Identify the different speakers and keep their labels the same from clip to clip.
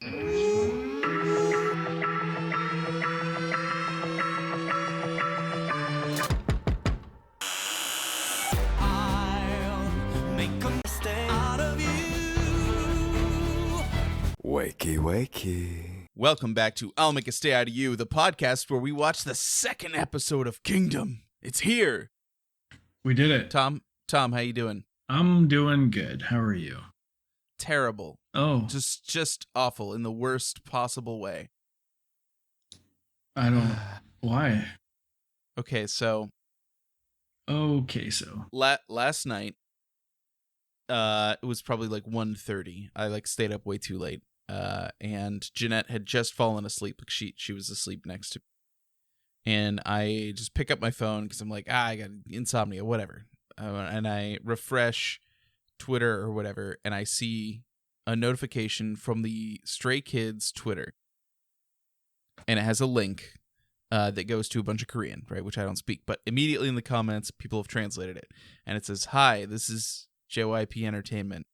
Speaker 1: Wakey, wakey.
Speaker 2: Welcome back to I'll Make a Stay Out of You, the podcast where we watch the second episode of Kingdom. It's here.
Speaker 3: We did it.
Speaker 2: Tom, how you doing?
Speaker 3: I'm doing good. How are you?
Speaker 2: Terrible.
Speaker 3: Oh.
Speaker 2: Just awful in the worst possible way.
Speaker 3: I don't... Why?
Speaker 2: Okay, so... Last night, it was probably like 1:30. I stayed up way too late. And Jeanette had just fallen asleep. She was asleep next to me. And I just pick up my phone because I'm like, I got insomnia, whatever. And I refresh Twitter or whatever, and I see a notification from the Stray Kids Twitter. And it has a link that goes to a bunch of Korean, right, which I don't speak. But immediately in the comments, people have translated it. And it says, "Hi, this is JYP Entertainment.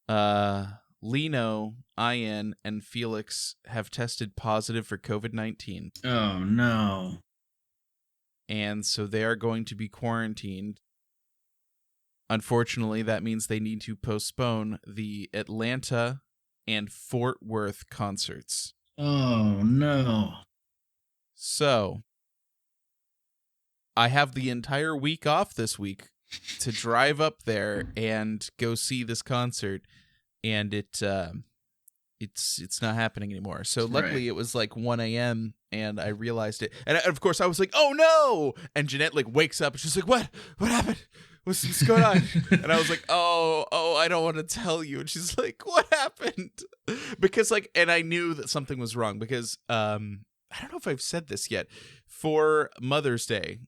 Speaker 2: Lino, Ian, and Felix have tested positive for COVID-19.
Speaker 3: Oh, no.
Speaker 2: And so they are going to be quarantined. Unfortunately, that means they need to postpone the Atlanta and Fort Worth concerts."
Speaker 3: Oh, no.
Speaker 2: So, I have the entire week off this week to drive up there and go see this concert, and it's not happening anymore. So luckily It was like 1 a.m. and I realized it, and of course I was like, "Oh no!" And Jeanette wakes up and she's like, "What happened? What's going on?" And I was like, oh, I don't want to tell you. And she's like, "What happened?" Because and I knew that something was wrong because I don't know if I've said this yet. For Mother's Day,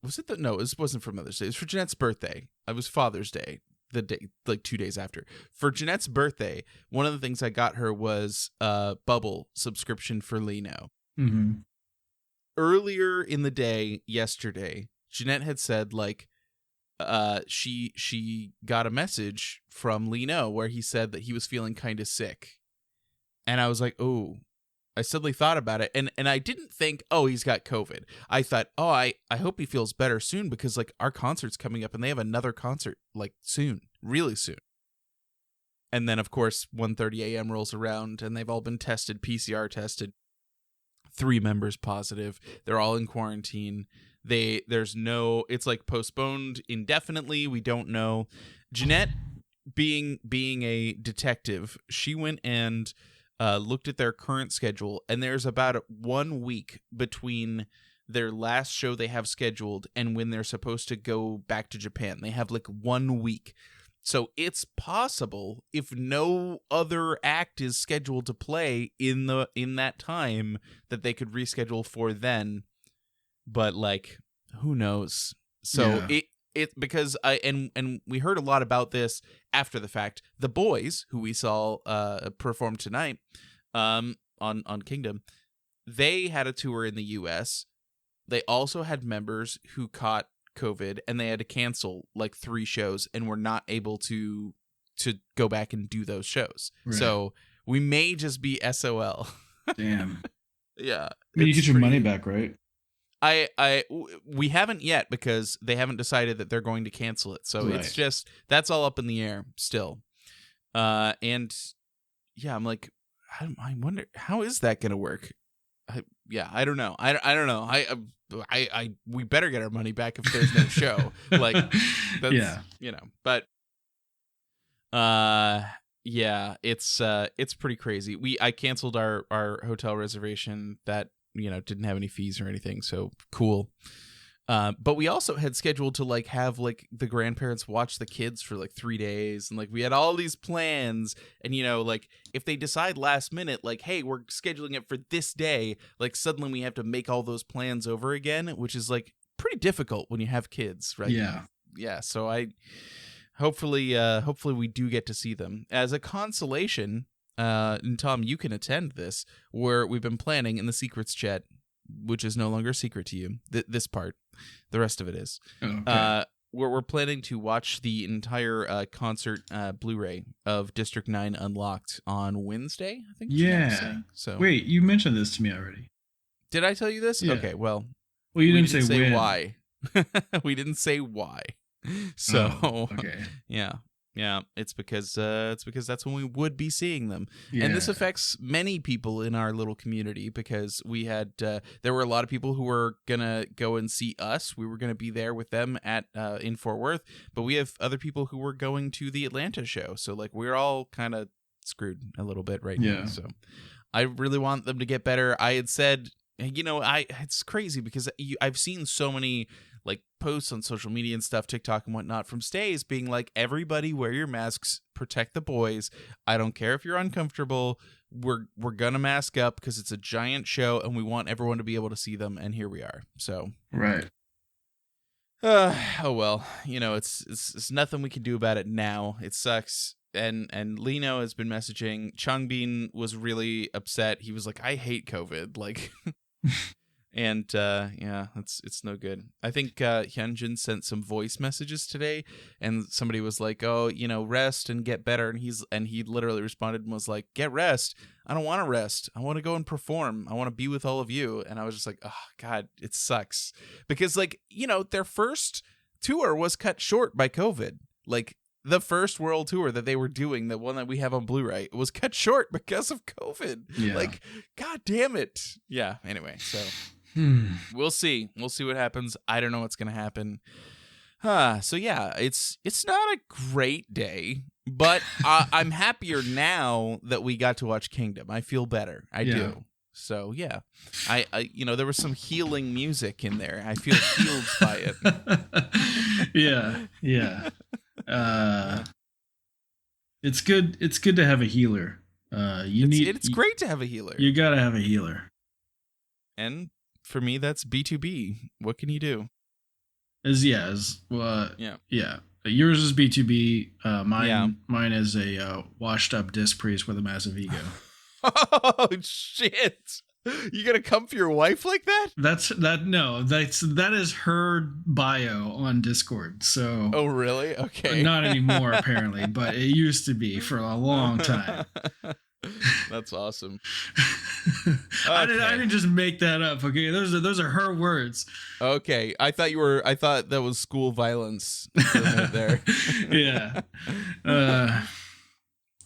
Speaker 2: was it no, it wasn't for Mother's Day. It was for Jeanette's birthday. It was Father's Day, the day 2 days after. For Jeanette's birthday, one of the things I got her was a Bubble subscription for Lino.
Speaker 3: Mm-hmm.
Speaker 2: Earlier in the day, yesterday, Jeanette had said she got a message from Lino where he said that he was feeling kind of sick. And I was like, oh, I suddenly thought about it. And I didn't think, oh, he's got COVID. I thought, oh, I hope he feels better soon because our concert's coming up and they have another concert soon, really soon. And then, of course, 1:30 a.m. rolls around and they've all been tested, PCR tested. 3 members positive. They're all in quarantine. It's postponed indefinitely. We don't know. Jeanette, being a detective, she went and looked at their current schedule, and there's about 1 week between their last show they have scheduled and when they're supposed to go back to Japan. They have 1 week. So it's possible, if no other act is scheduled to play in that time, that they could reschedule for then. But who knows? So
Speaker 3: yeah.
Speaker 2: it because and we heard a lot about this after the fact. The Boyz, who we saw perform tonight on Kingdom, they had a tour in the US. They also had members who caught COVID and they had to cancel 3 shows and were not able to go back and do those shows. Right. So we may just be SOL.
Speaker 3: Damn.
Speaker 2: Yeah.
Speaker 3: I mean, you get your money back, right?
Speaker 2: We haven't yet because they haven't decided that they're going to cancel it. So It's just, that's all up in the air still. And yeah, I'm like, I wonder, how is that going to work? I don't know. I don't know. We better get our money back if there's no show. That's, but yeah, it's pretty crazy. I canceled our hotel reservation that, didn't have any fees or anything. So cool. But we also had scheduled to have the grandparents watch the kids for 3 days, and we had all these plans, and if they decide last minute hey, we're scheduling it for this day, suddenly we have to make all those plans over again, which is pretty difficult when you have kids, right? Yeah. So hopefully we do get to see them as a consolation. And Tom, you can attend this, where we've been planning in the secrets chat, which is no longer a secret to you. This part, the rest of it is.
Speaker 3: Okay.
Speaker 2: we're planning to watch the entire concert Blu-ray of District 9 Unlocked on Wednesday, I think.
Speaker 3: Yeah.
Speaker 2: So
Speaker 3: Wait, you mentioned this to me already.
Speaker 2: did I tell you this?
Speaker 3: Yeah.
Speaker 2: Okay, well,
Speaker 3: Well, you
Speaker 2: we
Speaker 3: didn't say when.
Speaker 2: why. We didn't say why. So
Speaker 3: okay.
Speaker 2: yeah, it's because that's when we would be seeing them.
Speaker 3: Yeah.
Speaker 2: And this affects many people in our little community, because we had there were a lot of people who were gonna go and see us. We were gonna be there with them at in Fort Worth, but we have other people who were going to the Atlanta show. So like we're all kind of screwed a little bit right now. So I really want them to get better. I had said, it's crazy because I've seen so many like posts on social media and stuff, TikTok and whatnot, from Stays being like, everybody wear your masks, protect the boys. I don't care if you're uncomfortable. We're gonna mask up because it's a giant show and we want everyone to be able to see them. And here we are. So
Speaker 3: right.
Speaker 2: Oh well, it's nothing we can do about it now. It sucks. And Lino has been messaging. Changbin was really upset. He was like, I hate COVID. Like and it's no good. I think Hyunjin sent some voice messages today, and somebody was like, oh, rest and get better, and he literally responded and was like, get rest. I don't want to rest. I want to go and perform. I want to be with all of you. And I was just like, oh God, it sucks. Because their first tour was cut short by COVID. Like the first world tour that they were doing, the one that we have on Blu-ray, was cut short because of COVID.
Speaker 3: Yeah.
Speaker 2: Like, God damn it. Yeah. Anyway, so we'll see. We'll see what happens. I don't know what's going to happen. So yeah, it's not a great day, but I'm happier now that we got to watch Kingdom. I feel better. I do. So yeah, I there was some healing music in there. I feel healed by it.
Speaker 3: Yeah. It's good. It's good to have a healer.
Speaker 2: It's great to have a healer.
Speaker 3: You gotta have a healer.
Speaker 2: And for me, that's BtoB. What can you do?
Speaker 3: Yeah. Yours is BtoB. Mine is a washed up disc priest with a massive ego.
Speaker 2: Oh shit! You gonna come for your wife like that?
Speaker 3: That is her bio on Discord. So
Speaker 2: oh really? Okay.
Speaker 3: Not anymore apparently, but it used to be for a long time.
Speaker 2: That's awesome.
Speaker 3: Okay. I didn't just make that up. Okay, those are her words.
Speaker 2: Okay, I thought that was school violence there.
Speaker 3: Yeah.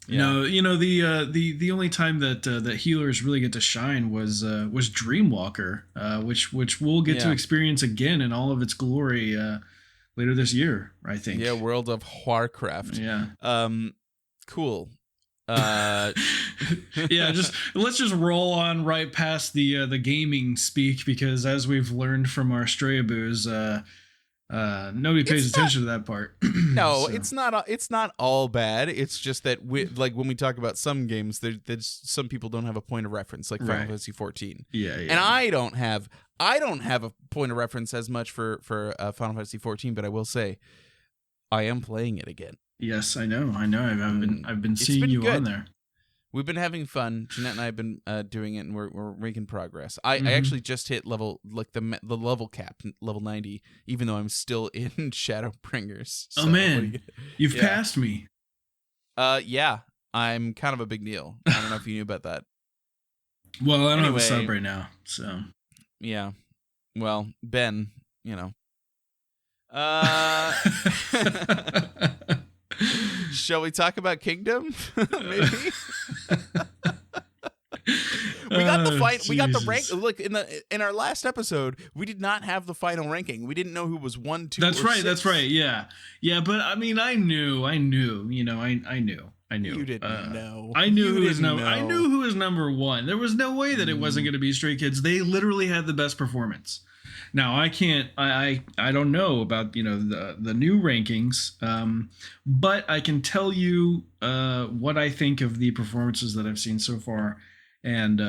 Speaker 3: No, the only time that healers really get to shine was Dreamwalker, which we'll get to experience again in all of its glory later this year, I think.
Speaker 2: Yeah, World of Warcraft.
Speaker 3: Yeah.
Speaker 2: Cool.
Speaker 3: Yeah, let's just roll on right past the gaming speak, because as we've learned from our Strayaboos, nobody pays attention to that part.
Speaker 2: No, so. It's not all bad. It's just that when we talk about some games, there's some people don't have a point of reference, like Final Fantasy 14.
Speaker 3: Yeah.
Speaker 2: And I don't have a point of reference as much for Final Fantasy 14, but I will say I am playing it again.
Speaker 3: Yes, I know. I've been seeing you on there.
Speaker 2: We've been having fun. Jeanette and I have been doing it, and we're making progress. I actually just hit level, like the level cap, level 90, even though I'm still in Shadowbringers. So,
Speaker 3: oh man, you've passed me.
Speaker 2: Yeah, I'm kind of a big deal. I don't know if you knew about that.
Speaker 3: Well, I don't have a sub right now, so
Speaker 2: yeah. Well, Ben, Shall we talk about Kingdom? Maybe. We got the fight. We got the rank. Look, in our last episode, we did not have the final ranking. We didn't know who was 1, 2.
Speaker 3: That's
Speaker 2: or
Speaker 3: right.
Speaker 2: 6.
Speaker 3: That's right. Yeah. But I mean, I knew. I knew. You
Speaker 2: didn't know.
Speaker 3: I knew who was number. I knew who was number 1. There was no way that it wasn't going to be Stray Kids. They literally had the best performance. Now I can't. I don't know about the new rankings, but I can tell you what I think of the performances that I've seen so far, and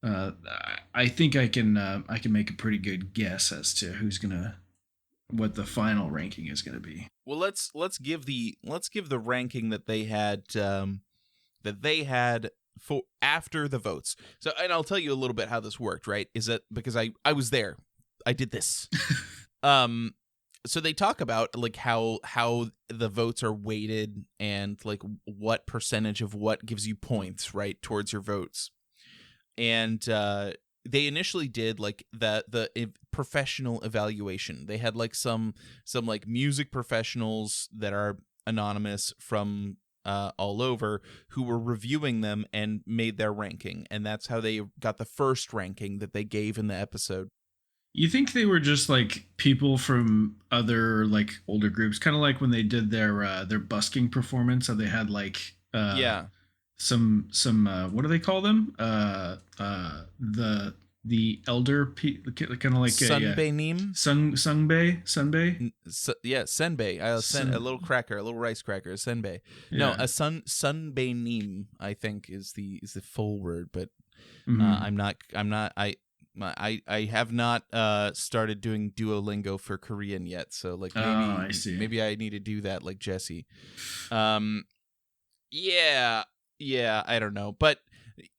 Speaker 3: I think I can make a pretty good guess as to what the final ranking is gonna be.
Speaker 2: Well, let's give the ranking that they had for after the votes. So, and I'll tell you a little bit how this worked, right? Is that because I was there. I did this. so they talk about like how the votes are weighted and like what percentage of what gives you points, right, towards your votes. And they initially did like the professional evaluation. They had like some like music professionals that are anonymous from all over who were reviewing them and made their ranking, and that's how they got the first ranking that they gave in the episode.
Speaker 3: You think they were just like people from other like older groups, kind of like when they did their busking performance, how they had like some what do they call them? The elder kind of like
Speaker 2: Sunbae
Speaker 3: Sunbae.
Speaker 2: Yeah, senbei. A little cracker, a little rice cracker, a senbei. Yeah. No, a sunbae neem, I think is the full word, but I have not started doing Duolingo for Korean yet, so like maybe I need to do that like Jesse. Yeah, I don't know, but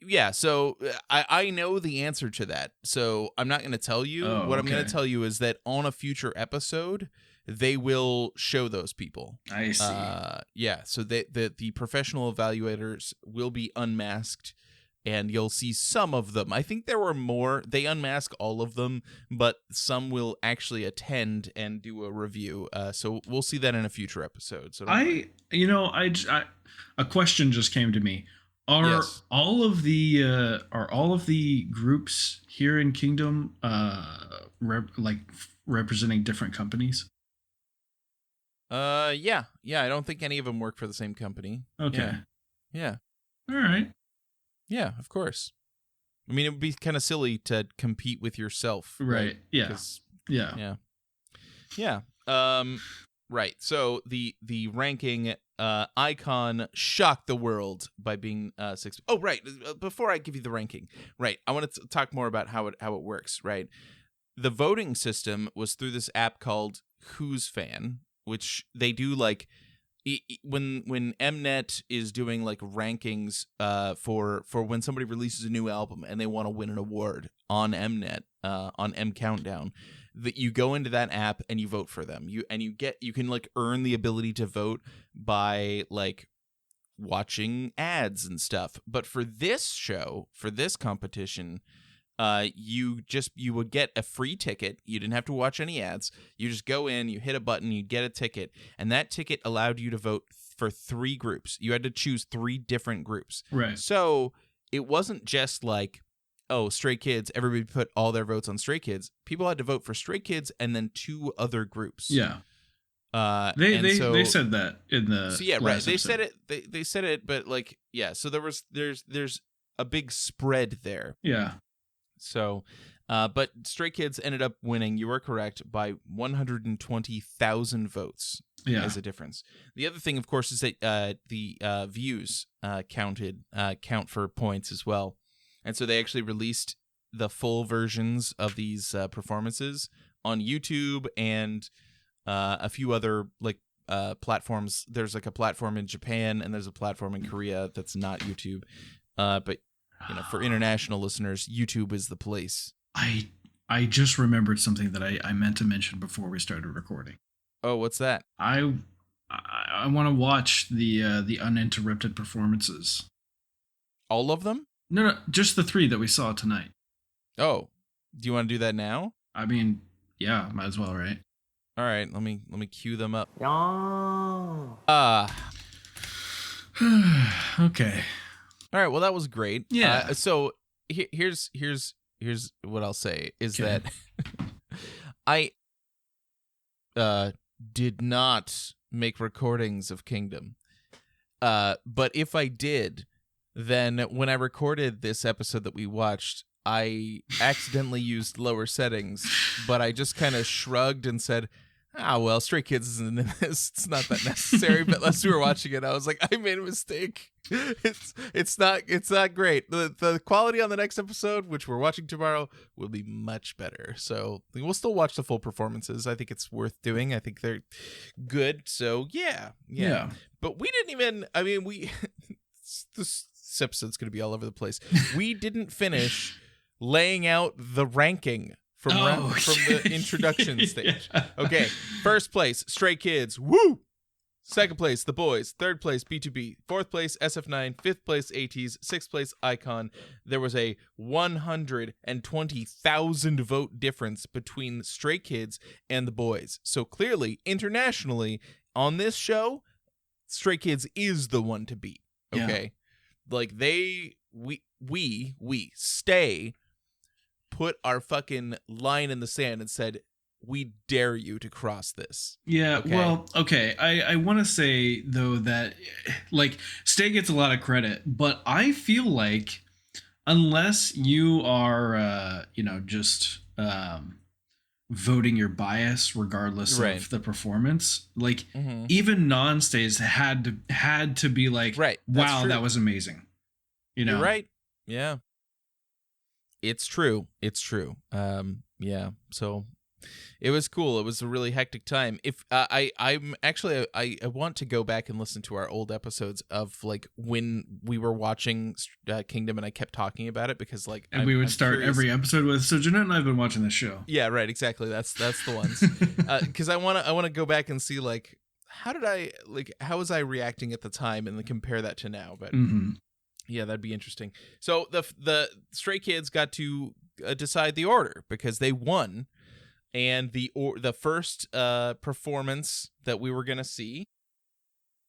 Speaker 2: yeah, so I know the answer to that, so I'm not going to tell you. What I'm going to tell you is that on a future episode, they will show those people.
Speaker 3: I see.
Speaker 2: Yeah, so the professional evaluators will be unmasked, and you'll see some of them. I think there were more. They unmask all of them, but some will actually attend and do a review. So we'll see that in a future episode. So
Speaker 3: a question just came to me. Are all of the groups here in Kingdom representing different companies?
Speaker 2: Yeah. I don't think any of them work for the same company.
Speaker 3: Okay.
Speaker 2: Yeah.
Speaker 3: All right.
Speaker 2: Yeah, of course. I mean, it would be kind of silly to compete with yourself,
Speaker 3: right? Yeah.
Speaker 2: Right. So the ranking, Ikon shocked the world by being 6th. Oh, right. Before I give you the ranking, right, I want to talk more about how it works. Right, the voting system was through this app called Who's Fan, which they do like when Mnet is doing like rankings for when somebody releases a new album and they want to win an award on Mnet on M Countdown. That you go into that app and you vote for them. You can like earn the ability to vote by like watching ads and stuff. But for this show, for this competition, you would get a free ticket. You didn't have to watch any ads. You just go in, you hit a button, you get a ticket, and that ticket allowed you to vote for 3 groups. You had to choose 3 different groups.
Speaker 3: Right.
Speaker 2: So it wasn't just like, oh, Stray Kids, everybody put all their votes on Stray Kids. People had to vote for Stray Kids and then 2 other groups.
Speaker 3: Yeah. They said that in the
Speaker 2: right. They said it. They said it, but like so there's a big spread there.
Speaker 3: Yeah.
Speaker 2: So, but Stray Kids ended up winning. You were correct by 120,000 votes.
Speaker 3: Yeah.
Speaker 2: As a difference. The other thing, of course, is that the views count for points as well. And so they actually released the full versions of these performances on YouTube and a few other like platforms. There's like a platform in Japan and there's a platform in Korea that's not YouTube. But for international listeners, YouTube is the place.
Speaker 3: I just remembered something that I meant to mention before we started recording.
Speaker 2: Oh, what's that?
Speaker 3: I want to watch the uninterrupted performances.
Speaker 2: All of them?
Speaker 3: No, just the 3 that we saw tonight.
Speaker 2: Oh, do you want to do that now?
Speaker 3: I mean, yeah, might as well, right?
Speaker 2: All right, let me cue them up.
Speaker 3: Okay.
Speaker 2: All right, well that was great.
Speaker 3: Yeah.
Speaker 2: So here's what I'll say is that I did not make recordings of Kingdom. But if I did, then when I recorded this episode that we watched, I accidentally used lower settings, but I just kind of shrugged and said, well, Stray Kids isn't in this. It's not that necessary. But as we were watching it, I was like, I made a mistake. It's not great. The quality on the next episode, which we're watching tomorrow, will be much better. So we'll still watch the full performances. I think it's worth doing. I think they're good. So yeah. But we didn't even. I mean, this episode's going to be all over the place. We didn't finish laying out the ranking from the introduction stage.
Speaker 3: Yeah.
Speaker 2: Okay, first place, Stray Kids. Woo! Second place, The Boyz. Third place, BtoB. Fourth place, SF9. Fifth place, ATEEZ. Sixth place, Ikon. There was a 120,000 vote difference between Stray Kids and The Boyz. So clearly, internationally, on this show, Stray Kids is the one to beat. Okay, like we stay put our fucking line in the sand and said, we dare you to cross this.
Speaker 3: Yeah,
Speaker 2: okay?
Speaker 3: well, okay. I want to say, though, that, like, Stay gets a lot of credit, but I feel like unless you are, just voting your bias regardless of the performance, like, even non-stays had to be like, wow, that was amazing. You know?
Speaker 2: You're right. Yeah. It's true. Yeah. So it was cool. It was a really hectic time. If I'm actually I want to go back and listen to our old episodes of like when we were watching Kingdom and I kept talking about it because like
Speaker 3: we would start every episode with, so Jeanette and I have been watching this show.
Speaker 2: Yeah, right, exactly. That's the ones. Because I want to go back and see like how was I reacting at the time and then compare that to now. But yeah, that'd be interesting. So the Stray Kids got to decide the order because they won. And the first performance that we were gonna see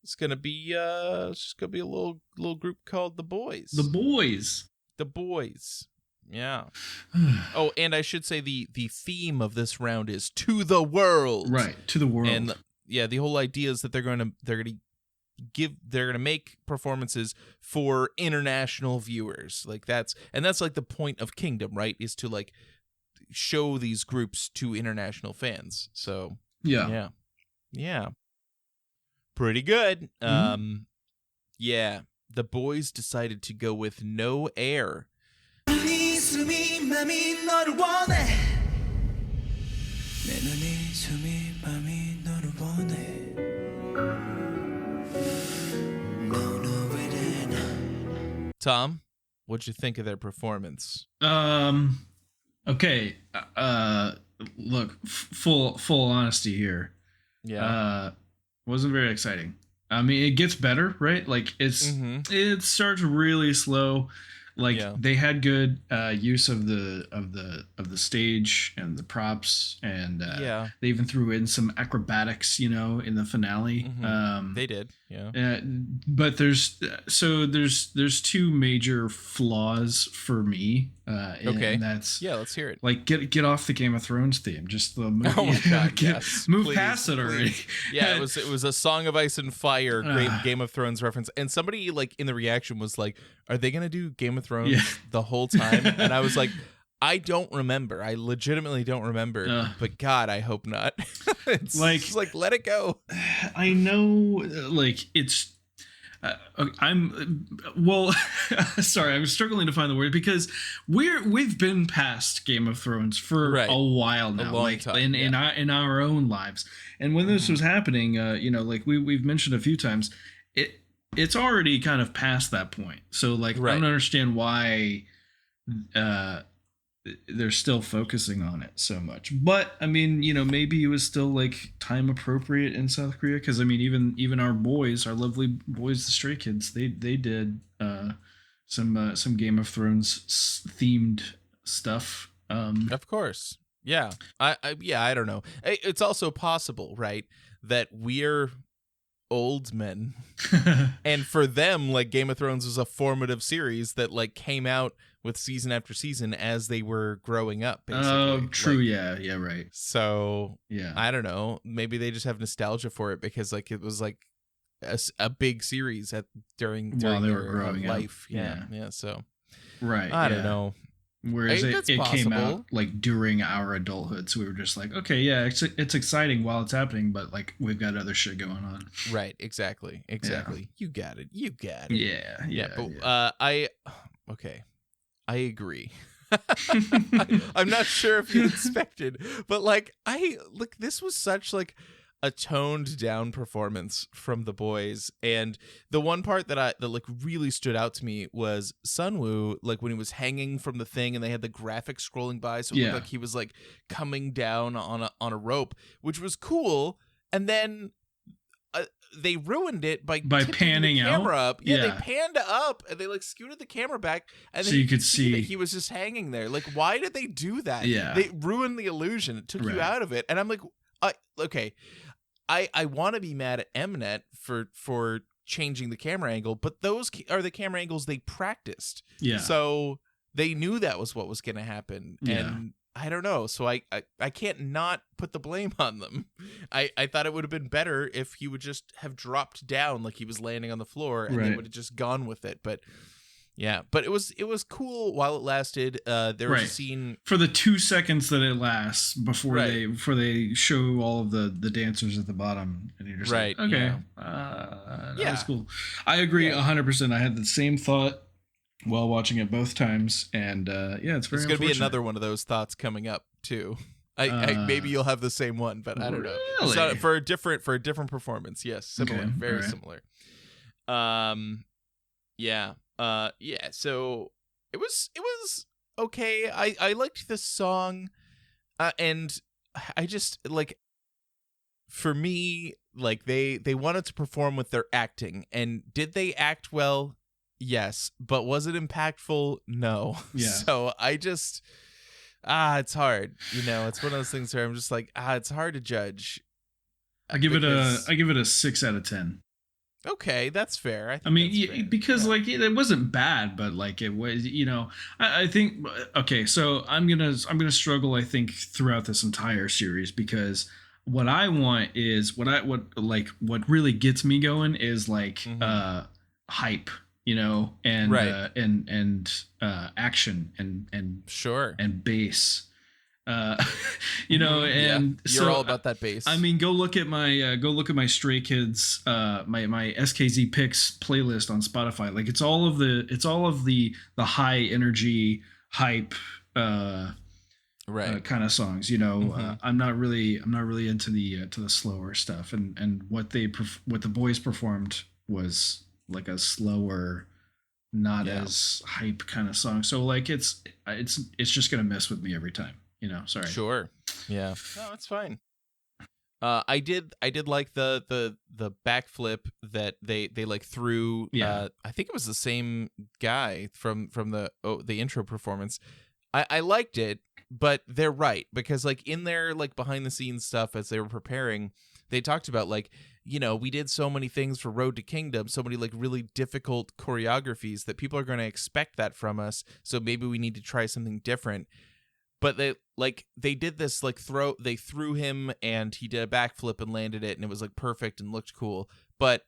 Speaker 2: is gonna be it's just gonna be a little group called the Boyz. The Boyz. Yeah. Oh, and I should say the theme of this round is to the world.
Speaker 3: Right, to the world.
Speaker 2: And yeah, the whole idea is that they're gonna make performances for international viewers. Like that's like the point of Kingdom, right? Is to like show these groups to international fans. So yeah, pretty good. Yeah, the Boyz decided to go with No Air. Tom, what'd you think of their performance?
Speaker 3: Okay, look, full honesty here.
Speaker 2: Yeah.
Speaker 3: Wasn't very exciting. I mean, it gets better, right? Like it starts really slow. Like they had good use of the stage and the props, and they even threw in some acrobatics, in the finale.
Speaker 2: They did, yeah.
Speaker 3: But there's two major flaws for me. And that's
Speaker 2: let's hear it.
Speaker 3: Like get off the Game of Thrones theme. Just the movie.
Speaker 2: Oh my God,
Speaker 3: move past it already.
Speaker 2: Yeah, it was a Song of Ice and Fire, great Game of Thrones reference. And somebody like in the reaction was like, "Are they gonna do Game of Thrones the whole time?" And I was like, I don't remember. I legitimately don't remember. But God, I hope not. It's like let it go.
Speaker 3: I know, like it's. Sorry, I'm struggling to find the word because we've been past Game of Thrones for a while now, like time, in our own lives. And when this was happening, like we've mentioned a few times, it's already kind of past that point. So like I don't understand why they're still focusing on it so much. But I mean, maybe it was still like time appropriate in South Korea, because I mean even our boys, our lovely Boyz, the Stray Kids, they did some Game of Thrones themed stuff.
Speaker 2: Of course. Yeah. I don't know. It's also possible, right, that we're old men and for them like Game of Thrones was a formative series that like came out with season after season as they were growing up, basically.
Speaker 3: Oh, true. Like, yeah, right.
Speaker 2: So I don't know, maybe they just have nostalgia for it because like it was like a big series during
Speaker 3: while they were
Speaker 2: their
Speaker 3: growing
Speaker 2: life.
Speaker 3: Yeah.
Speaker 2: So
Speaker 3: I
Speaker 2: don't know.
Speaker 3: Whereas it came out like during our adulthood, so we were just like, okay, yeah, it's exciting while it's happening, but like we've got other shit going on.
Speaker 2: Right, exactly. You got it.
Speaker 3: Yeah.
Speaker 2: But I agree. I'm not sure if you expected, but like this was such like a toned down performance from the Boyz. And the one part that like really stood out to me was Sunwoo, like when he was hanging from the thing and they had the graphics scrolling by, so it looked like he was like coming down on a rope, which was cool. And then they ruined it by
Speaker 3: panning
Speaker 2: the camera
Speaker 3: out.
Speaker 2: Up. Yeah, they panned up and they like scooted the camera back, and
Speaker 3: so
Speaker 2: then
Speaker 3: you could see
Speaker 2: that he was just hanging there. Like, why did they do that?
Speaker 3: Yeah,
Speaker 2: they ruined the illusion. It took you out of it, and I'm like, okay, I want to be mad at Mnet for changing the camera angle, but those are the camera angles they practiced.
Speaker 3: Yeah,
Speaker 2: so they knew that was what was going to happen, and I don't know. So I can't not put the blame on them. I thought it would have been better if he would just have dropped down like he was landing on the floor, and they would have just gone with it. But yeah, but it was cool while it lasted. There was a scene
Speaker 3: for the 2 seconds that it lasts before they show all of the dancers at the bottom, and you're just like, okay, that was cool. I agree 100%. I had the same thought while watching it both times, and it's very. It's
Speaker 2: going to be another one of those thoughts coming up too. I maybe you'll have the same one, but I don't know. So for a different performance, yes, similar, very similar. So it was okay. I liked this song, and I just like. For me, like they wanted to perform with their acting, and did they act well? Yes, but was it impactful? No.
Speaker 3: Yeah.
Speaker 2: So I just it's hard. It's one of those things where I'm just like, it's hard to judge.
Speaker 3: I give it a 6 out of 10.
Speaker 2: Okay, that's fair.
Speaker 3: I mean, because like it wasn't bad, but like it was, I think okay. So I'm gonna struggle, I think, throughout this entire series, because what I want is what really gets me going is like hype. And action and
Speaker 2: sure
Speaker 3: and bass, and
Speaker 2: you're all about that bass.
Speaker 3: I mean, go look at my Stray Kids, my SKZ Picks playlist on Spotify. Like it's all of the high energy hype, kind of songs. I'm not really into the slower stuff, and what the Boyz performed was like a slower, not as hype kind of song. So like it's just gonna mess with me every time. Sorry.
Speaker 2: Sure. Yeah. No, it's fine. I did like the backflip that they like threw. I think it was the same guy from the intro performance. I liked it, but they're right, because like in their like behind the scenes stuff as they were preparing, they talked about like, we did so many things for Road to Kingdom, so many like really difficult choreographies that people are going to expect that from us. So maybe we need to try something different. But they did this like they threw him and he did a backflip and landed it, and it was like perfect and looked cool. But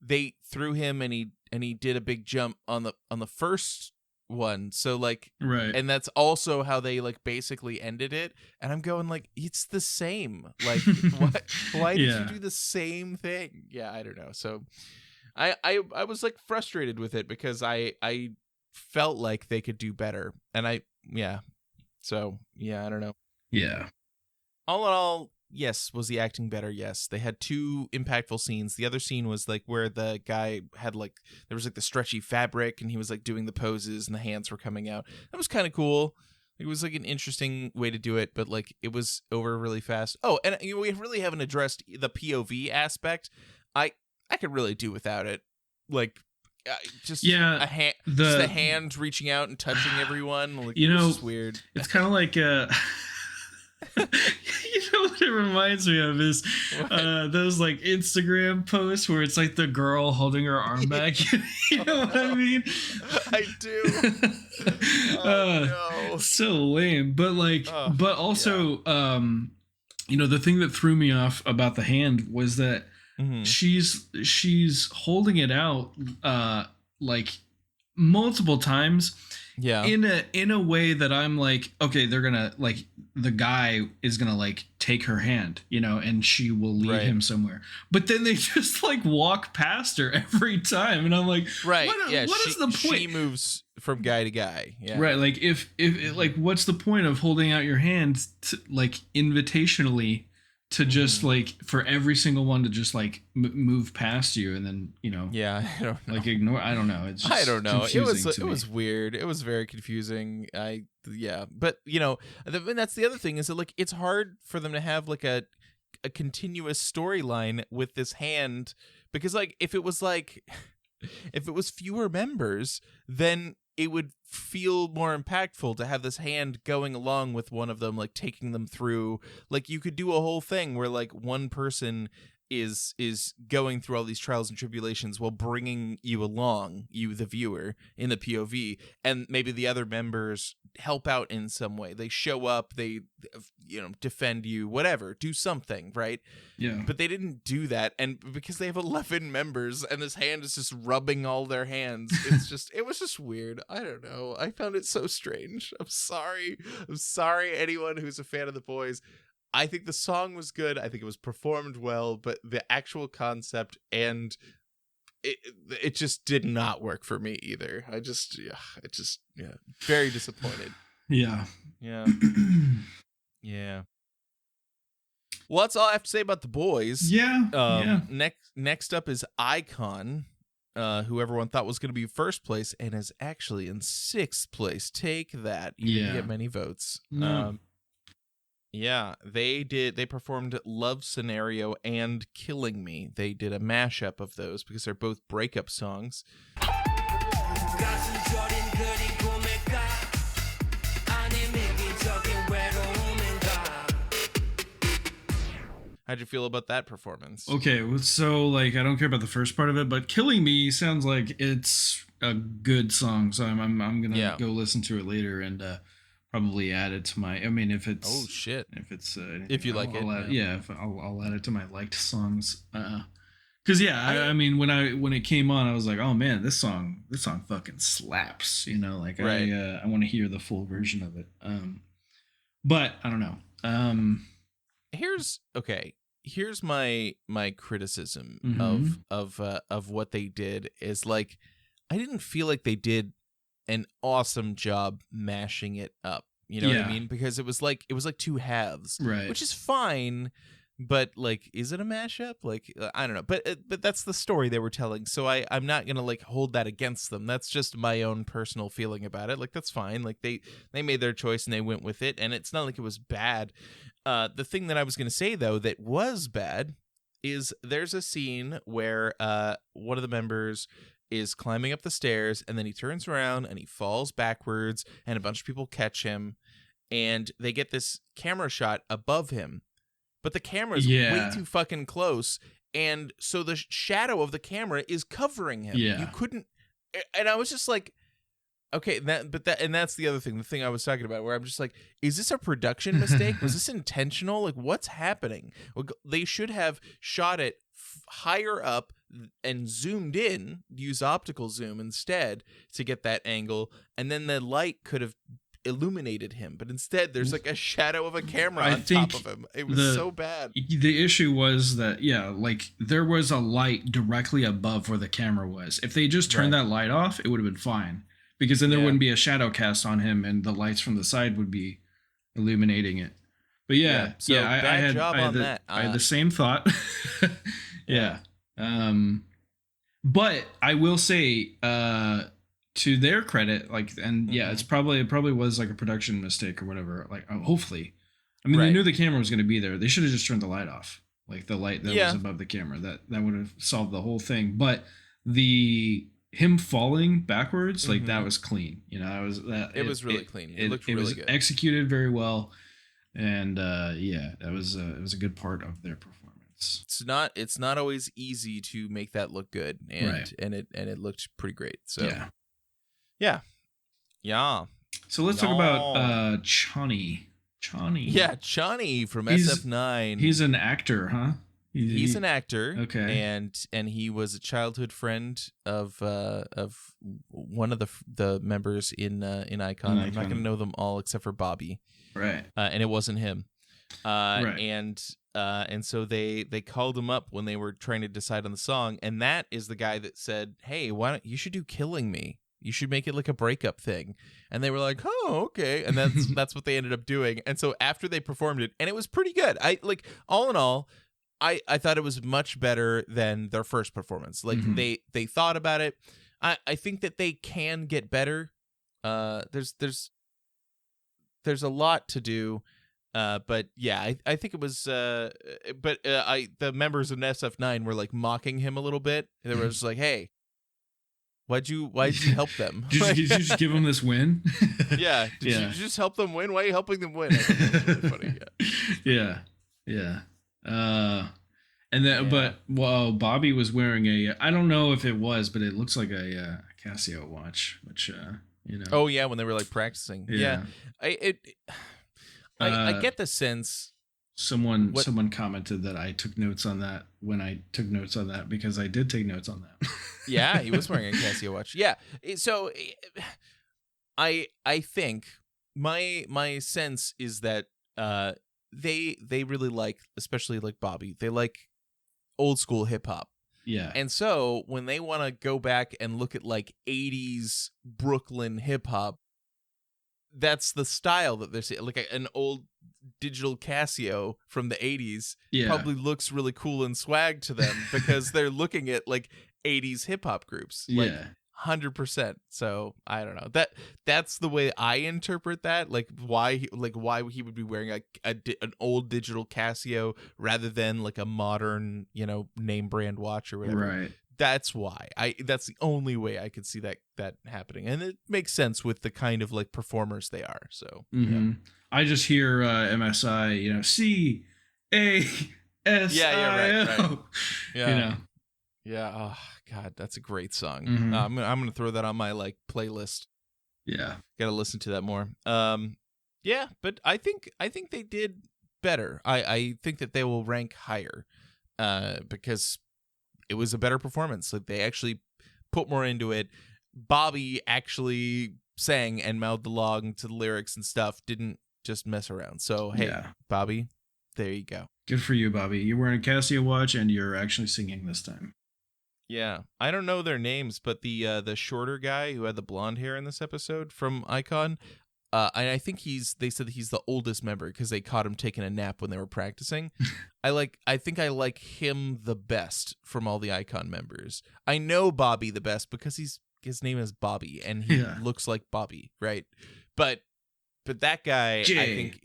Speaker 2: they threw him and he did a big jump on the first one, so like and that's also how they like basically ended it, and I'm going like, it's the same, like why did you do the same thing? I don't know. So I was like frustrated with it, because I felt like they could do better, and I don't know. All in all, yes. Was the acting better? Yes. They had 2 impactful scenes. The other scene was like where the guy had like, there was like the stretchy fabric, and he was like doing the poses and the hands were coming out. That was kind of cool. It was like an interesting way to do it, but like it was over really fast. Oh, and we really haven't addressed the POV aspect. I could really do without it. Like just a hand reaching out and touching everyone. Like, it's just weird.
Speaker 3: It's kind of like what it reminds me of is those like Instagram posts where it's like the girl holding her arm back. You know what I mean?
Speaker 2: I do. No.
Speaker 3: So lame. But like, but also, the thing that threw me off about the hand was that she's holding it out like multiple times. In a way that I'm like, okay, they're gonna like, the guy is gonna like take her hand, and she will lead him somewhere. But then they just like walk past her every time, and I'm like, what is the point? She
Speaker 2: moves from guy to guy. Yeah.
Speaker 3: Right. Like if like, what's the point of holding out your hand to, like invitationally to just like for every single one to just like move past you and then
Speaker 2: Yeah, I don't know.
Speaker 3: like ignore. I don't know. It's just
Speaker 2: I don't know. It
Speaker 3: was
Speaker 2: weird. It was very confusing. But and that's the other thing is that like it's hard for them to have like a continuous storyline with this hand, because like if it was fewer members, then it would feel more impactful to have this hand going along with one of them, like taking them through. Like you could do a whole thing where like one person is going through all these trials and tribulations while bringing you along, you the viewer, in the POV, and maybe the other members help out in some way. They show up, they defend you, whatever, do something, right?
Speaker 3: Yeah.
Speaker 2: But they didn't do that, and because they have 11 members and this hand is just rubbing all their hands, it was just weird. I don't know. I found it so strange. I'm sorry anyone who's a fan of the Boyz. I think the song was good. I think it was performed well, but the actual concept and it just did not work for me either. Very disappointed.
Speaker 3: Yeah.
Speaker 2: Yeah. Yeah. Well, that's all I have to say about the Boyz.
Speaker 3: Yeah.
Speaker 2: Next up is Ikon, who everyone thought was going to be first place and is actually in 6th place. Take that. You didn't get many votes.
Speaker 3: No.
Speaker 2: Yeah, they performed Love Scenario and Killing Me. They did a mashup of those because they're both breakup songs. How'd you feel about that performance?
Speaker 3: Okay, so like I don't care about the first part of it, but Killing Me sounds like it's a good song, so I'm gonna go listen to it later and probably add it to my. I mean, if it's
Speaker 2: if you like
Speaker 3: I'll add it to my liked songs. Because I mean when it came on, I was like, oh man, this song fucking slaps. Like
Speaker 2: right.
Speaker 3: I want to hear the full version of it. But I don't know.
Speaker 2: Here's my criticism of what they did is like I didn't feel like they did an awesome job mashing it up. You know what I mean? Because it was like two halves,
Speaker 3: right?
Speaker 2: Which is fine, but like, is it a mashup? Like, I don't know. But that's the story they were telling, so I'm not gonna like hold that against them. That's just my own personal feeling about it. Like that's fine. Like they made their choice and they went with it, and it's not like it was bad. The thing that I was gonna say though that was bad is there's a scene where one of the members is climbing up the stairs and then he turns around and he falls backwards and a bunch of people catch him and they get this camera shot above him, but the camera is way too fucking close, and so the shadow of the camera is covering him. You couldn't, and I was just like, okay, that's the other thing, the thing I was talking about, where I'm just like, is this a production mistake? Was this intentional? Like, what's happening? They should have shot it higher up and zoomed in, use optical zoom instead to get that angle, and then the light could have illuminated him, but instead there's like a shadow of a camera on top of him. It was so bad.
Speaker 3: The issue was that like there was a light directly above where the camera was. If they just turned that light off, it would have been fine, because then there wouldn't be a shadow cast on him and the lights from the side would be illuminating it. But I had the same thought. But I will say, to their credit, like, and it probably was like a production mistake or whatever. Like, hopefully, I mean, they knew the camera was going to be there. They should have just turned the light off, like the light that was above the camera. That would have solved the whole thing. But him falling backwards, like that was clean. It was really clean. It looked really good. Executed very well, and it was a good part of their performance.
Speaker 2: It's not always easy to make that look good, and it looked pretty great. So yeah.
Speaker 3: So let's talk about Chani.
Speaker 2: Yeah, Chani from SF9.
Speaker 3: He's an actor, huh?
Speaker 2: He's an actor.
Speaker 3: Okay.
Speaker 2: And he was a childhood friend of one of the members in Ikon. I'm not going to know them all except for Bobby.
Speaker 3: Right.
Speaker 2: And it wasn't him.
Speaker 3: Right.
Speaker 2: And so they called him up when they were trying to decide on the song, and that is the guy that said, "Hey, you should do Killing Me." You should make it like a breakup thing. And they were like, oh, okay. And that's what they ended up doing. And so after they performed it, and it was pretty good. I like, all in all, I thought it was much better than their first performance. Like they thought about it. I think that they can get better. There's a lot to do. But yeah, I think it was. The members of SF9 were like mocking him a little bit. They were just like, "Hey, why'd you help them?
Speaker 3: Did you just give them this win?"
Speaker 2: Yeah. Did you just help them win? Why are you helping them win? I think that was really funny.
Speaker 3: Yeah. And then, but Bobby was wearing I don't know if it was, but it looks like a Casio watch, which you know.
Speaker 2: Oh yeah, when they were like practicing. Yeah. I get the sense.
Speaker 3: Someone commented that I took notes on that when I took notes on that because I did take notes on that.
Speaker 2: Yeah, he was wearing a Casio watch. Yeah. So I think my sense is that they really like, especially like Bobby, they like old school hip hop.
Speaker 3: Yeah.
Speaker 2: And so when they want to go back and look at like 80s Brooklyn hip hop, that's the style that they're seeing. Like an old digital Casio from the 80s probably looks really cool and swag to them because they're looking at like 80s hip hop groups. Like, 100%. So I don't know. That's the way I interpret that. Like why he would be wearing an old digital Casio rather than like a modern, name brand watch or whatever.
Speaker 3: Right.
Speaker 2: That's why. That's the only way I could see that happening. And it makes sense with the kind of like performers they are. So
Speaker 3: I just hear MSI, CASIO.
Speaker 2: Yeah, right. Yeah.
Speaker 3: Yeah.
Speaker 2: Oh God, that's a great song.
Speaker 3: Mm-hmm.
Speaker 2: I'm gonna throw that on my like playlist.
Speaker 3: Yeah.
Speaker 2: Gotta listen to that more. Yeah, but I think they did better. I think that they will rank higher, because it was a better performance. Like they actually put more into it. Bobby actually sang and mouthed along to the lyrics and stuff. Didn't just mess around. So hey, Bobby, there you go.
Speaker 3: Good for you, Bobby. You're wearing a Casio watch and you're actually singing this time.
Speaker 2: Yeah, I don't know their names, but the shorter guy who had the blonde hair in this episode from Ikon, and I think they said that he's the oldest member because they caught him taking a nap when they were practicing. I think I like him the best from all the Ikon members. I know Bobby the best because his name is Bobby and he looks like Bobby, right? But that guy,
Speaker 3: Jay.
Speaker 2: I think,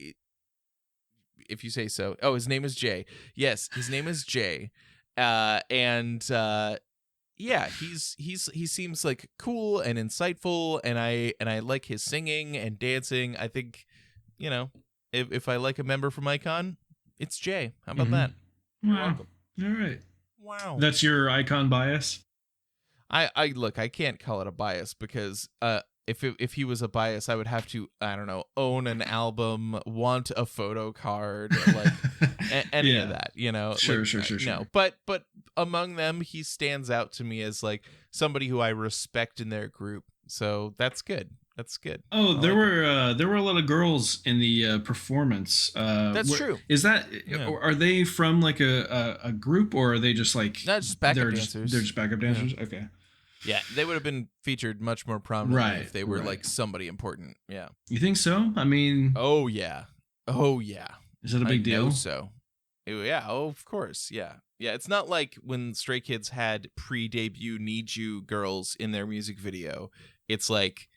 Speaker 2: if you say so. Oh, his name is Jay. Yes, his name is Jay, and. Yeah, he seems like cool and insightful, and I like his singing and dancing. I think, if I like a member from Ikon, it's Jay. How about that?
Speaker 3: Wow.
Speaker 2: You're welcome.
Speaker 3: All right.
Speaker 2: Wow.
Speaker 3: That's your Ikon bias?
Speaker 2: I look, I can't call it a bias because if he was a bias, I would have to, I don't know, own an album, want a photo card, like any of that,
Speaker 3: Sure.
Speaker 2: No, but among them, he stands out to me as like somebody who I respect in their group. So that's good. That's good.
Speaker 3: Oh, there were a lot of girls in the performance.
Speaker 2: That's true.
Speaker 3: Is that are they from like a group or are they just like
Speaker 2: just backup dancers?
Speaker 3: They're just backup dancers. Yeah. Okay.
Speaker 2: Yeah, they would have been featured much more prominently if they were like somebody important. Yeah.
Speaker 3: You think so? I mean,
Speaker 2: oh yeah.
Speaker 3: Is it a big deal?
Speaker 2: So, yeah. Oh, of course. Yeah. It's not like when Stray Kids had pre-debut "Need You" girls in their music video. It's like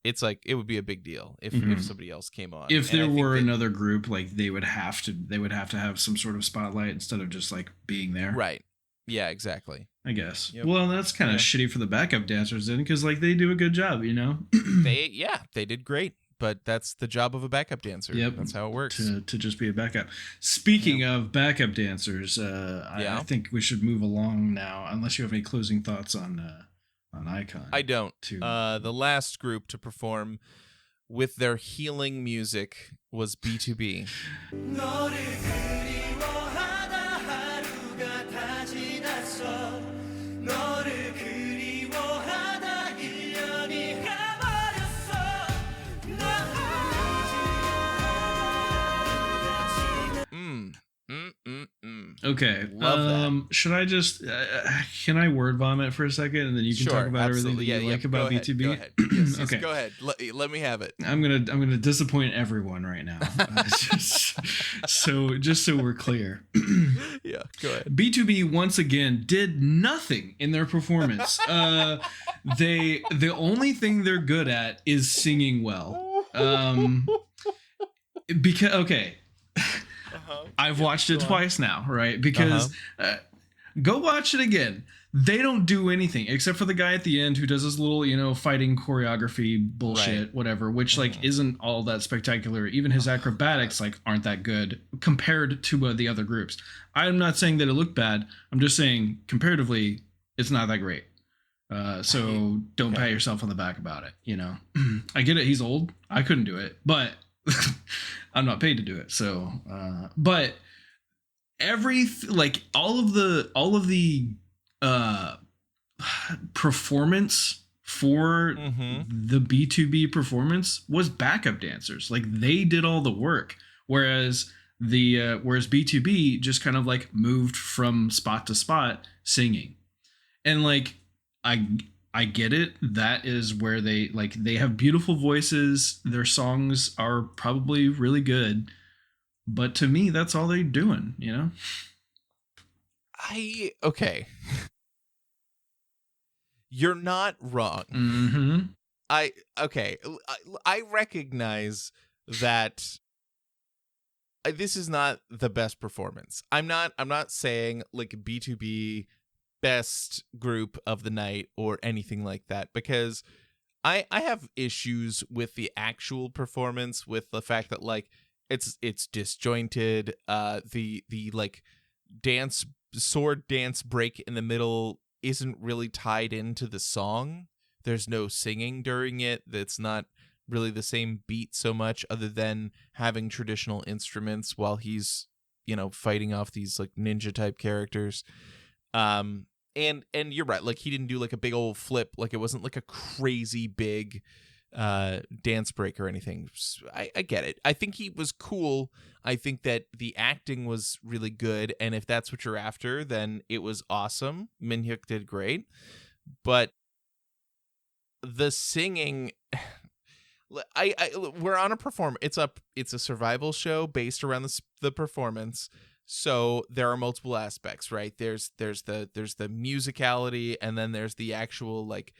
Speaker 2: it would be a big deal if somebody else came on.
Speaker 3: If there were another group, like they would have to have some sort of spotlight instead of just like being there.
Speaker 2: Right. Yeah. Exactly.
Speaker 3: I guess.
Speaker 2: Yep.
Speaker 3: Well, that's kind of shitty for the backup dancers then, because like they do a good job,
Speaker 2: They did great, but that's the job of a backup dancer.
Speaker 3: Yep.
Speaker 2: That's how it works.
Speaker 3: To just be a backup. Speaking of backup dancers, I think we should move along now, unless you have any closing thoughts on Ikon.
Speaker 2: I don't. The last group to perform with their healing music was BtoB.
Speaker 3: Okay.
Speaker 2: Love that.
Speaker 3: Should I just can I word vomit for a second and then you can talk about everything that you like about BtoB?
Speaker 2: Go ahead. Yes,
Speaker 3: Okay.
Speaker 2: go ahead. Let me have it.
Speaker 3: I'm gonna disappoint everyone right now. Just so we're clear.
Speaker 2: Yeah, go ahead.
Speaker 3: BtoB once again did nothing in their performance. The only thing they're good at is singing well. Because okay. I've watched it twice now, right? Because go watch it again. They don't do anything except for the guy at the end who does this little, fighting choreography bullshit, whatever, which like isn't all that spectacular. Even his acrobatics like aren't that good compared to the other groups. I'm not saying that it looked bad. I'm just saying comparatively, it's not that great. So don't pat yourself on the back about it. I get it. He's old. I couldn't do it, but I'm not paid to do it. So, but all of the performance for the BtoB performance was backup dancers. Like they did all the work, whereas BtoB just kind of like moved from spot to spot singing. And like I get it. That is where they have beautiful voices. Their songs are probably really good. But to me, that's all they're doing,
Speaker 2: Okay. You're not wrong.
Speaker 3: Mm-hmm.
Speaker 2: I recognize that this is not the best performance. I'm not saying like BtoB best group of the night or anything like that, because I have issues with the actual performance, with the fact that like it's disjointed. The like sword dance break in the middle isn't really tied into the song. There's no singing during it. That's not really the same beat so much, other than having traditional instruments while he's fighting off these like ninja type characters. And you're right, like he didn't do like a big old flip, like it wasn't like a crazy big dance break or anything. I get it. I think he was cool. I think that the acting was really good, and if that's what you're after, then it was awesome. Minhyuk did great, but the singing, we're on a it's a survival show based around the performance. So there are multiple aspects, right? There's the musicality, and then there's the actual like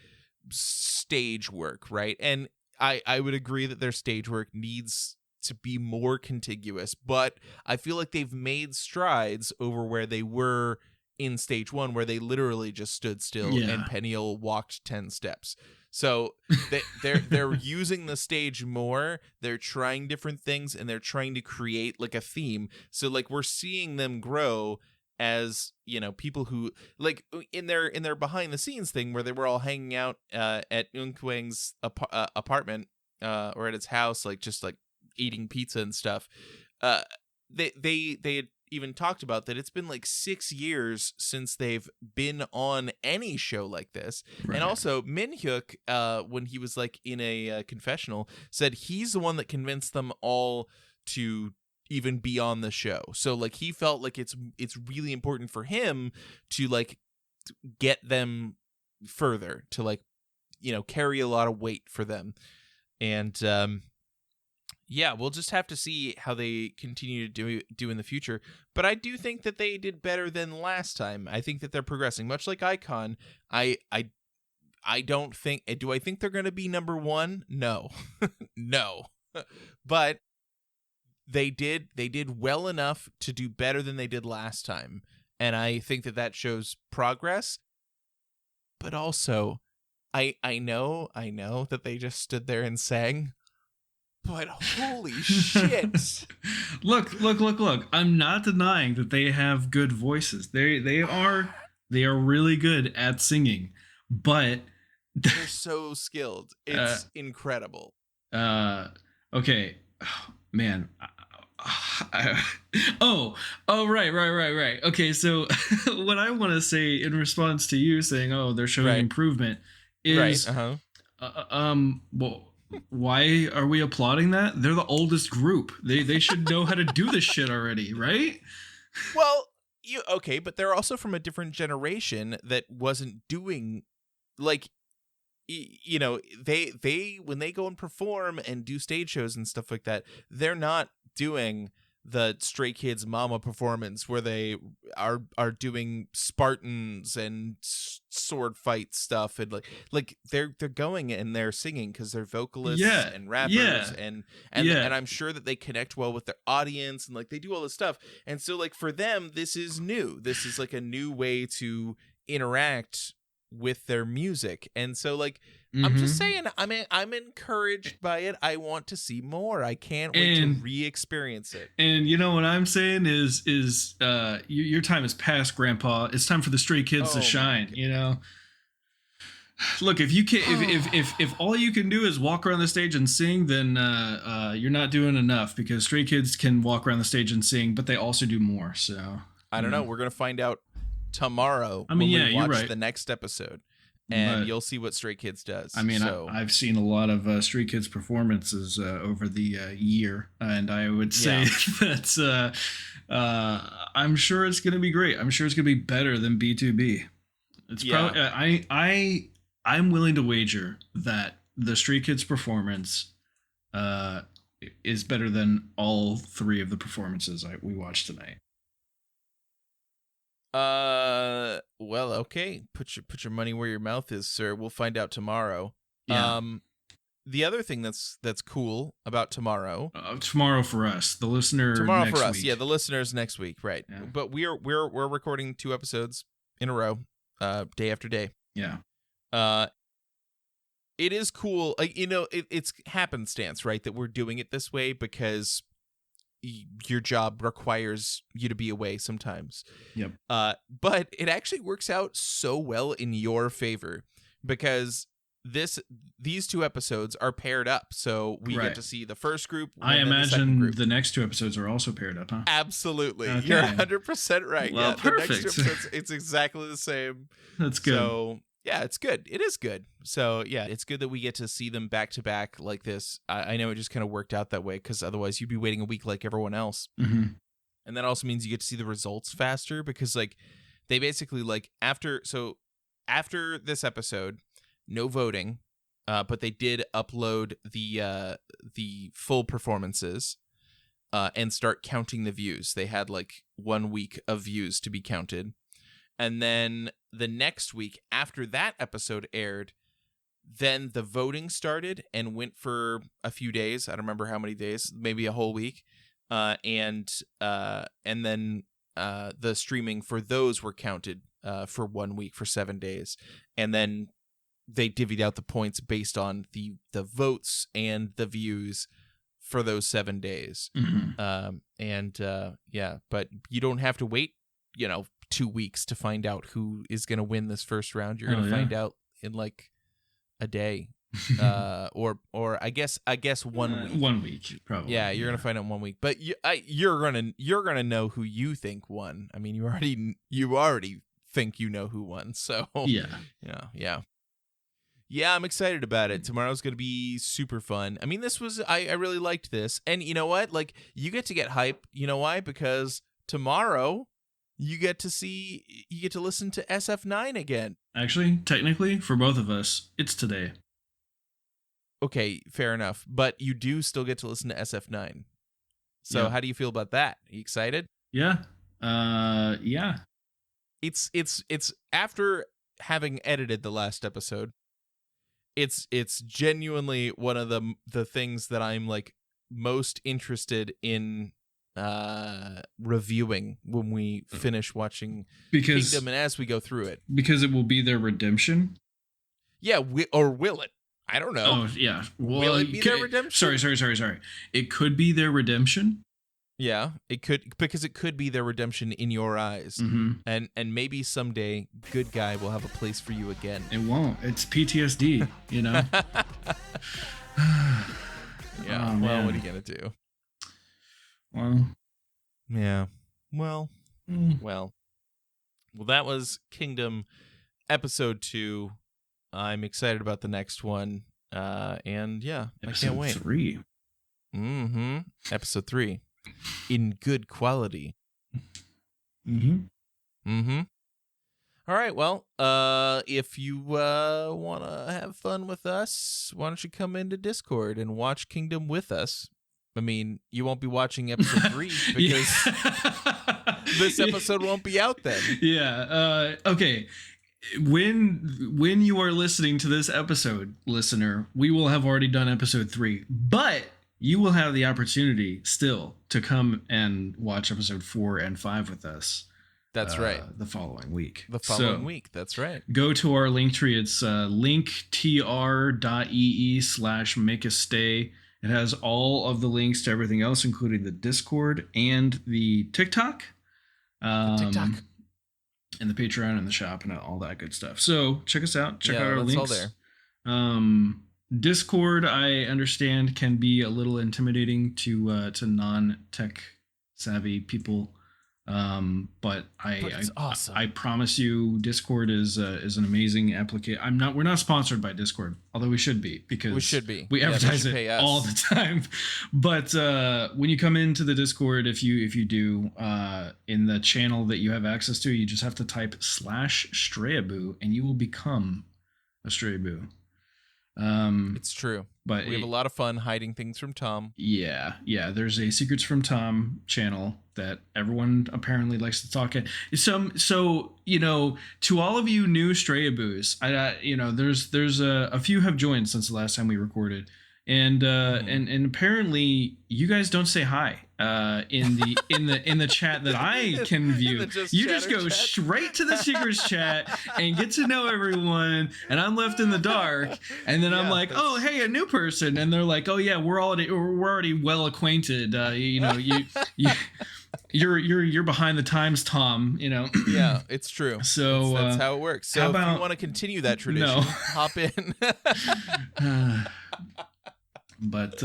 Speaker 2: stage work, right? And I would agree that their stage work needs to be more contiguous, but I feel like they've made strides over where they were in stage one, where they literally just stood still and Peniel walked 10 steps. So they're using the stage more. They're trying different things, and they're trying to create like a theme. So like we're seeing them grow as people who like in their behind the scenes thing, where they were all hanging out at Eunkwang's apartment or at his house, like just like eating pizza and stuff. They had even talked about that it's been like 6 years since they've been on any show like this. Right. And also Minhyuk, when he was like in a confessional, said he's the one that convinced them all to even be on the show. So like he felt like it's really important for him to like get them further, to like carry a lot of weight for them. And yeah, we'll just have to see how they continue to do in the future. But I do think that they did better than last time. I think that they're progressing, much like Ikon. I don't think. Do I think they're going to be number one? No, no. But they did well enough to do better than they did last time, and I think that shows progress. But also, I know that they just stood there and sang. But holy shit.
Speaker 3: Look. I'm not denying that they have good voices. They are really good at singing, but
Speaker 2: they're so skilled. It's incredible.
Speaker 3: Okay. Oh, man. Right. Okay, so what I want to say in response to you saying, "Oh, they're showing improvement," is well, why are we applauding that? They're the oldest group. They should know how to do this shit already, right?
Speaker 2: Well, okay, but they're also from a different generation that wasn't doing like they when they go and perform and do stage shows and stuff like that, they're not doing the Stray Kids Mama performance where they are doing Spartans and sword fight stuff, and like they're going and they're singing because they're vocalists and rappers and I'm sure that they connect well with their audience, and like they do all this stuff, and so like for them this is new. This is like a new way to interact with their music, and so like I'm just saying, I'm encouraged by it. I want to see more. I can't wait to re-experience it.
Speaker 3: And you know what I'm saying is your time is past, Grandpa. It's time for the Stray Kids to shine. You know, look, if you can, if all you can do is walk around the stage and sing, then you're not doing enough, because Stray Kids can walk around the stage and sing, but they also do more. So
Speaker 2: I don't know. We're gonna find out tomorrow.
Speaker 3: I mean,
Speaker 2: when we watch
Speaker 3: you're right.
Speaker 2: The next episode. And you'll see what Stray Kids does.
Speaker 3: I mean, I've seen a lot of Stray Kids performances over the year, and I would say that I'm sure it's going to be great. I'm sure it's going to be better than BtoB. It's probably I'm willing to wager that the Stray Kids performance is better than all three of the performances we watched tonight.
Speaker 2: Well, okay. Put your money where your mouth is, sir. We'll find out tomorrow.
Speaker 3: Yeah.
Speaker 2: The other thing that's cool about tomorrow.
Speaker 3: Tomorrow for us, the listener.
Speaker 2: Tomorrow
Speaker 3: next
Speaker 2: for us,
Speaker 3: week.
Speaker 2: yeah, the listeners next week, right?
Speaker 3: Yeah.
Speaker 2: But we're recording 2 episodes in a row, day after day.
Speaker 3: Yeah.
Speaker 2: It is cool. Like, it's happenstance, right? That we're doing it this way because your job requires you to be away sometimes.
Speaker 3: Yep.
Speaker 2: But it actually works out so well in your favor, because these 2 episodes are paired up, so we get to see the first group.
Speaker 3: I imagine the next 2 episodes are also paired up, huh?
Speaker 2: Absolutely.
Speaker 3: Okay.
Speaker 2: You're 100% right.
Speaker 3: Well, perfect.
Speaker 2: The next 2 episodes, it's exactly the same.
Speaker 3: That's good.
Speaker 2: So yeah, it's good. It is good. So yeah, it's good that we get to see them back to back like this. I know it just kind of worked out that way, because otherwise you'd be waiting a week like everyone else.
Speaker 3: Mm-hmm.
Speaker 2: And that also means you get to see the results faster, because like they basically like after this episode, no voting, but they did upload the full performances and start counting the views. They had like 1 week of views to be counted. And then the next week after that episode aired, then the voting started and went for a few days. I don't remember how many days, maybe a whole week. And then the streaming for those were counted for 1 week, for 7 days. And then they divvied out the points based on the votes and the views for those 7 days.
Speaker 3: Mm-hmm.
Speaker 2: But you don't have to wait, 2 weeks to find out who is going to win this first round. You're going to find out in like a day, or I guess 1 week.
Speaker 3: 1 week, probably.
Speaker 2: Yeah, you're going to find out in 1 week. But you're gonna know who you think won. I mean, you already think you know who won. So yeah. I'm excited about it. Tomorrow's going to be super fun. I mean, I really liked this. And you know what? Like, you get to get hype. You know why? Because tomorrow you get to listen to SF9 again.
Speaker 3: Actually, technically, for both of us, it's today.
Speaker 2: Okay, fair enough. But you do still get to listen to SF9. So how do you feel about that? Are you excited?
Speaker 3: Yeah. Yeah.
Speaker 2: It's after having edited the last episode, it's genuinely one of the things that I'm like most interested in reviewing when we finish watching Kingdom, and as we go through it,
Speaker 3: because it will be their redemption.
Speaker 2: Yeah, will it? I don't know.
Speaker 3: Oh yeah,
Speaker 2: will it be their redemption?
Speaker 3: Sorry. It could be their redemption.
Speaker 2: Yeah, it could, because it could be their redemption in your eyes, and maybe someday good guy will have a place for you again.
Speaker 3: It won't. It's PTSD, Yeah.
Speaker 2: Oh, well, what are you gonna do?
Speaker 3: Well,
Speaker 2: yeah. Well, that was Kingdom episode 2. I'm excited about the next one. And yeah, I can't wait.
Speaker 3: Episode 3.
Speaker 2: Episode 3. In good quality. Mm-hmm. All right, well, if you want to have fun with us, why don't you come into Discord and watch Kingdom with us? I mean, you won't be watching episode 3 because this episode won't be out then.
Speaker 3: Yeah. Okay. When you are listening to this episode, listener, we will have already done episode 3, but you will have the opportunity still to come and watch episode 4 and 5 with us.
Speaker 2: That's right.
Speaker 3: The following week.
Speaker 2: That's right.
Speaker 3: Go to our link tree. It's linktr.ee/makeastay. It has all of the links to everything else, including the Discord and the TikTok. And the Patreon and the shop and all that good stuff. So check us out. Check out our links. All there. Discord, I understand, can be a little intimidating to non-tech savvy people. But
Speaker 2: it's awesome.
Speaker 3: I promise you, Discord is an amazing application. We're not sponsored by Discord, although we should be, because we advertise it all the time. But when you come into the Discord, if you do, in the channel that you have access to, you just have to type /Strayaboo and you will become a Strayaboo.
Speaker 2: It's true.
Speaker 3: But
Speaker 2: we have a lot of fun hiding things from Tom.
Speaker 3: Yeah. There's a Secrets from Tom channel that everyone apparently likes to talk at. So to all of you new Strayaboos, there's a few have joined since the last time we recorded, and apparently you guys don't say hi in the chat that I can view. You just go straight to the secrets chat and get to know everyone, and I'm left in the dark. And then I'm like, oh hey, a new person, and they're like, oh yeah, we're already well acquainted. You're behind the times, Tom.
Speaker 2: Yeah, it's true.
Speaker 3: So
Speaker 2: that's how it works. So if you want to continue that tradition, hop in.
Speaker 3: But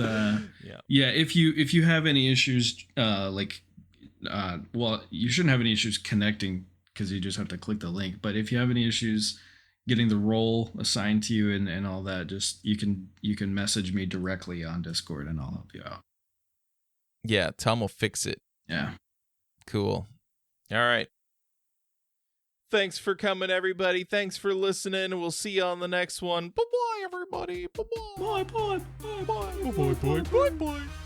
Speaker 3: if you have any issues, you shouldn't have any issues connecting because you just have to click the link. But if you have any issues getting the role assigned to you and all that, just you can message me directly on Discord and I'll help you out.
Speaker 2: Yeah, Tom will fix it.
Speaker 3: Yeah.
Speaker 2: Cool. All right. Thanks for coming, everybody. Thanks for listening. We'll see you on the next one. Bye-bye, everybody. Bye-bye. Bye-bye. Bye-bye. Bye-bye. Bye-bye. Bye-bye.